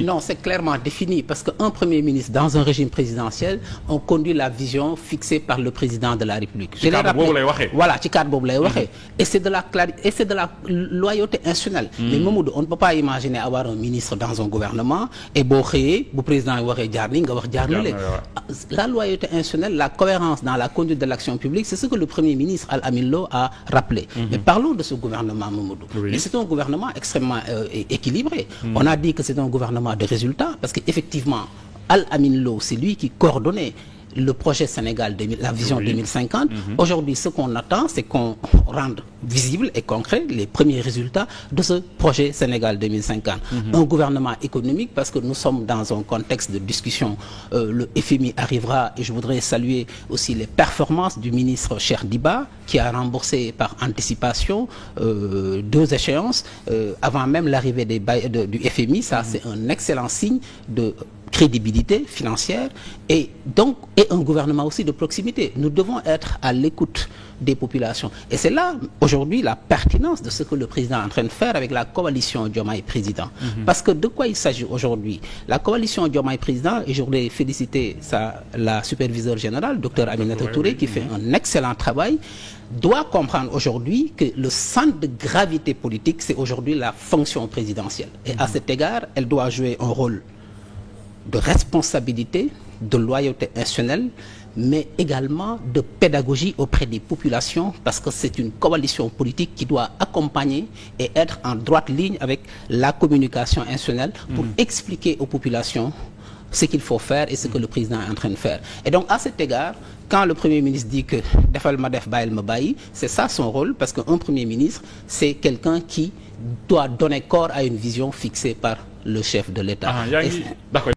non, c'est clairement défini parce qu'un premier ministre dans un régime présidentiel, on conduit la vision fixée par le président de la République. Je l'ai rappelé. Voilà, ci cadre boobu lay waxee. Et c'est de la loyauté institutionnelle. Mais Mamadou, on ne peut pas imaginer avoir un ministre dans un gouvernement et boo xëyee bu président yi waxee jaar nii nga wax jaar na la loyauté institutionnelle, la cohérence dans la conduite de l'action publique, c'est ce que le premier ministre Al Amin Lo a rappelé. Mais parlons de ce gouvernement, Mamadou. Et c'est un gouvernement extrêmement équilibré. On a dit que c'est un gouvernement de résultats parce qu'effectivement, Al Amin Lo, c'est lui qui coordonnait le projet Sénégal, la vision 2050. Aujourd'hui, ce qu'on attend, c'est qu'on rende visible et concret les premiers résultats de ce projet Sénégal 2050. Un gouvernement économique, parce que nous sommes dans un contexte de discussion. Le FMI arrivera, et je voudrais saluer aussi les performances du ministre Cheikh Diba, qui a remboursé par anticipation 2 échéances avant même l'arrivée du FMI. Ça, c'est un excellent signe de crédibilité financière et un gouvernement aussi de proximité. Nous devons être à l'écoute des populations. Et c'est là, aujourd'hui, la pertinence de ce que le président est en train de faire avec la coalition Diomaye Président. Parce que de quoi il s'agit aujourd'hui? La coalition Diomaye Président, et je voulais féliciter la superviseure générale, Dr Aminata Touré, qui fait un excellent travail, doit comprendre aujourd'hui que le centre de gravité politique, c'est aujourd'hui la fonction présidentielle. Et à cet égard, elle doit jouer un rôle de responsabilité, de loyauté institutionnelle, mais également de pédagogie auprès des populations, parce que c'est une coalition politique qui doit accompagner et être en droite ligne avec la communication institutionnelle pour expliquer aux populations ce qu'il faut faire et ce que le président est en train de faire. Et donc, à cet égard, quand le Premier ministre dit que defal ma def bàyyil ma bàyyi, c'est ça son rôle, parce qu'un Premier ministre, c'est quelqu'un qui doit donner corps à une vision fixée par le chef de l'État. D'accord.